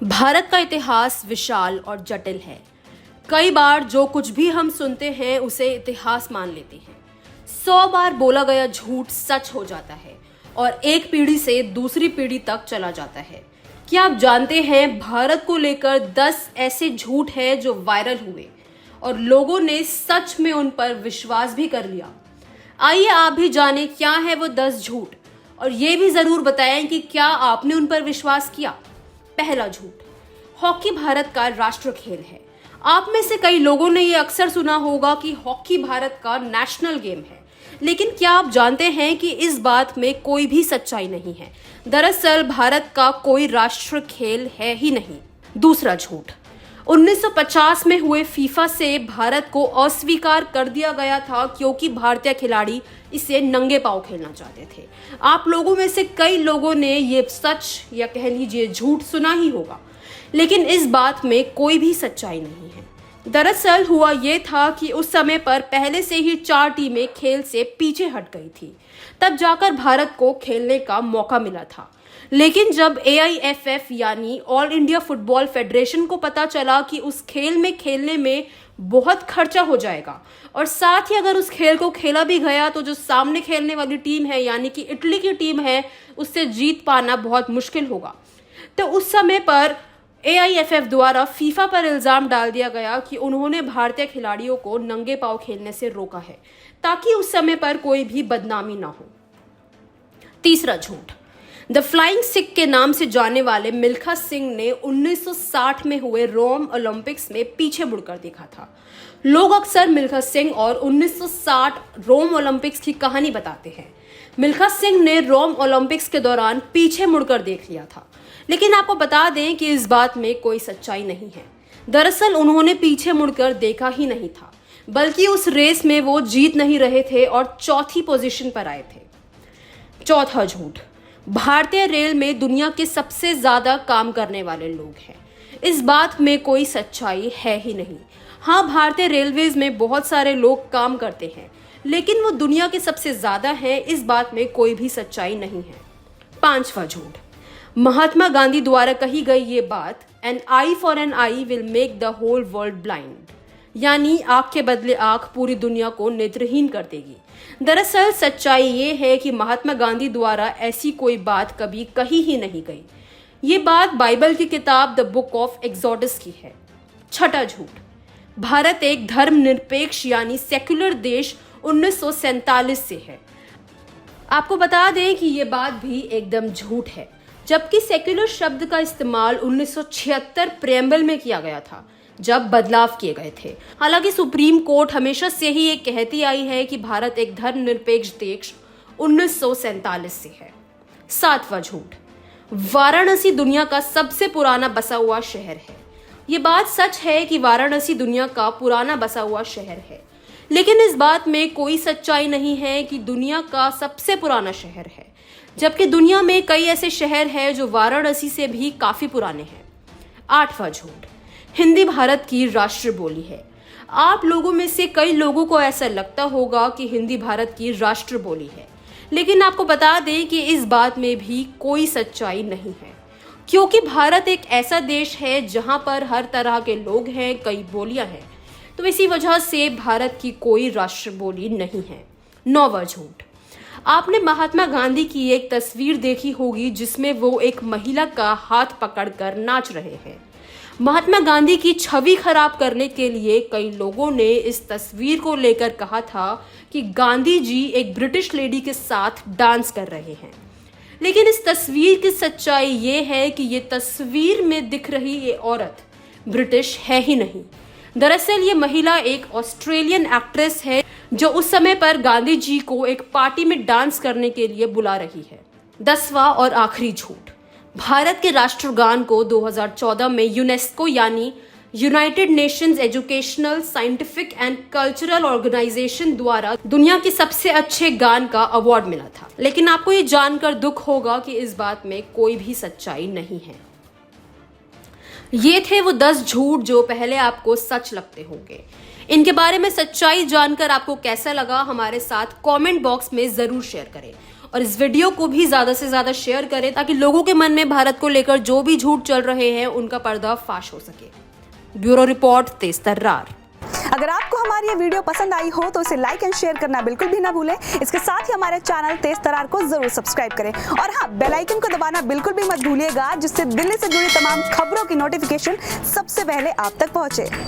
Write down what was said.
भारत का इतिहास विशाल और जटिल है। कई बार जो कुछ भी हम सुनते हैं उसे इतिहास मान लेते हैं। 100 बार बोला गया झूठ सच हो जाता है और एक पीढ़ी से दूसरी पीढ़ी तक चला जाता है। क्या आप जानते हैं भारत को लेकर 10 ऐसे झूठ हैं जो वायरल हुए और लोगों ने सच में उन पर विश्वास भी कर लिया। आइए आप भी जाने क्या है वो 10 झूठ और ये भी जरूर बताएं कि क्या आपने उन पर विश्वास किया। पहला झूठ, हॉकी भारत का राष्ट्र खेल है। आप में से कई लोगों ने यह अक्सर सुना होगा कि हॉकी भारत का नेशनल गेम है, लेकिन क्या आप जानते हैं कि इस बात में कोई भी सच्चाई नहीं है। दरअसल भारत का कोई राष्ट्र खेल है ही नहीं। दूसरा झूठ, 1950 में हुए फीफा से भारत को अस्वीकार कर दिया गया था क्योंकि भारतीय खिलाड़ी इसे नंगे पांव खेलना चाहते थे। आप लोगों में से कई लोगों ने ये सच या कह लीजिए झूठ सुना ही होगा, लेकिन इस बात में कोई भी सच्चाई नहीं है। दरअसल हुआ ये था कि उस समय पर पहले से ही 4 टीमें खेल से पीछे हट गई थी, तब जाकर भारत को खेलने का मौका मिला था। लेकिन जब AIFF यानी ऑल इंडिया फुटबॉल फेडरेशन को पता चला कि उस खेल में खेलने में बहुत खर्चा हो जाएगा और साथ ही अगर उस खेल को खेला भी गया तो जो सामने खेलने वाली टीम है यानी कि इटली की टीम है उससे जीत पाना बहुत मुश्किल होगा, तो उस समय पर AIFF द्वारा फीफा पर इल्जाम डाल दिया गया कि उन्होंने भारतीय खिलाड़ियों को नंगे पांव खेलने से रोका है ताकि उस समय पर कोई भी बदनामी ना हो। तीसरा झूठ, द फ्लाइंग सिख के नाम से जाने वाले मिल्खा सिंह ने 1960 में हुए रोम ओलंपिक्स में पीछे मुड़कर देखा था। लोग अक्सर मिल्खा सिंह और 1960 रोम ओलंपिक्स की कहानी बताते हैं। मिल्खा सिंह ने रोम ओलंपिक्स के दौरान पीछे मुड़कर देख लिया था, लेकिन आपको बता दें कि इस बात में कोई सच्चाई नहीं है। दरअसल उन्होंने पीछे मुड़कर देखा ही नहीं था, बल्कि उस रेस में वो जीत नहीं रहे थे और चौथी पोजीशन पर आए थे। चौथा झूठ, भारतीय रेल में दुनिया के सबसे ज्यादा काम करने वाले लोग हैं। इस बात में कोई सच्चाई है ही नहीं। हाँ, भारतीय रेलवेज में बहुत सारे लोग काम करते हैं, लेकिन वो दुनिया के सबसे ज्यादा हैं, इस बात में कोई भी सच्चाई नहीं है। पांचवा झूठ, महात्मा गांधी द्वारा कही गई ये बात, an eye for an eye will make the whole world blind, यानी आंख के बदले आंख पूरी दुनिया को नेत्रहीन कर देगी। दरअसल सच्चाई ये है कि महात्मा गांधी द्वारा ऐसी कोई बात कभी कही ही नहीं गई। ये बात बाइबल की किताब द बुक ऑफ एक्सोडस की है। छठा झूठ, भारत एक धर्मनिरपेक्ष यानी सेक्युलर देश 1947 से है। आपको बता दें कि ये बात भी एकदम झूठ है, जबकि सेक्युलर शब्द का इस्तेमाल 1976 प्रेम्बल में किया गया था, जब बदलाव किए गए थे। हालांकि सुप्रीम कोर्ट हमेशा से ही ये कहती आई है कि भारत एक धर्मनिरपेक्ष देश 1947 से है। सातवां झूठ, वाराणसी दुनिया का सबसे पुराना बसा हुआ शहर है। ये बात सच है कि वाराणसी दुनिया का पुराना बसा हुआ शहर है, लेकिन इस बात में कोई सच्चाई नहीं है कि दुनिया का सबसे पुराना शहर है, जबकि दुनिया में कई ऐसे शहर हैं जो वाराणसी से भी काफी पुराने हैं। आठवां झूठ, हिंदी भारत की राष्ट्र बोली है। आप लोगों में से कई लोगों को ऐसा लगता होगा कि हिंदी भारत की राष्ट्र बोली है, लेकिन आपको बता दें कि इस बात में भी कोई सच्चाई नहीं है, क्योंकि भारत एक ऐसा देश है जहां पर हर तरह के लोग हैं, कई बोलियां हैं, तो इसी वजह से भारत की कोई राष्ट्र बोली नहीं है। नौवां झूठ, आपने महात्मा गांधी की एक तस्वीर देखी होगी जिसमें वो एक महिला का हाथ पकड़कर नाच रहे हैं। महात्मा गांधी की छवि खराब करने के लिए कई लोगों ने इस तस्वीर को लेकर कहा था कि गांधी जी एक ब्रिटिश लेडी के साथ डांस कर रहे हैं, लेकिन इस तस्वीर की सच्चाई ये है कि ये तस्वीर में दिख रही ये औरत ब्रिटिश है ही नहीं। दरअसल ये महिला एक ऑस्ट्रेलियन एक्ट्रेस है जो उस समय पर गांधी जी को एक पार्टी में डांस करने के लिए बुला रही है। 10वां और आखिरी झूठ, भारत के राष्ट्रगान को 2014 में यूनेस्को यानी United Nations Educational, Scientific and Cultural Organization द्वारा दुनिया के सबसे अच्छे गान का अवार्ड मिला था, लेकिन आपको ये जानकर दुख होगा कि इस बात में कोई भी सच्चाई नहीं है। ये थे वो 10 झूठ जो पहले आपको सच लगते होंगे। इनके बारे में सच्चाई जानकर आपको कैसा लगा हमारे साथ कमेंट बॉक्स में जरूर शेयर करें और इस वीडियो को भी ज्यादा से ज्यादा शेयर करें ताकि लोगों के मन में भारत को लेकर जो भी झूठ चल रहे हैं उनका पर्दाफाश हो सके। ब्यूरो रिपोर्ट, तेज तर्रार। अगर आपको हमारी ये वीडियो पसंद आई हो तो इसे लाइक एंड शेयर करना बिल्कुल भी ना भूलें। इसके साथ ही हमारे चैनल तेज तर्रार को जरूर सब्सक्राइब करें और हाँ, बेल आइकन को दबाना बिल्कुल भी मत भूलिएगा, जिससे दिल्ली से जुड़ी तमाम खबरों की नोटिफिकेशन सबसे पहले आप तक पहुंचे।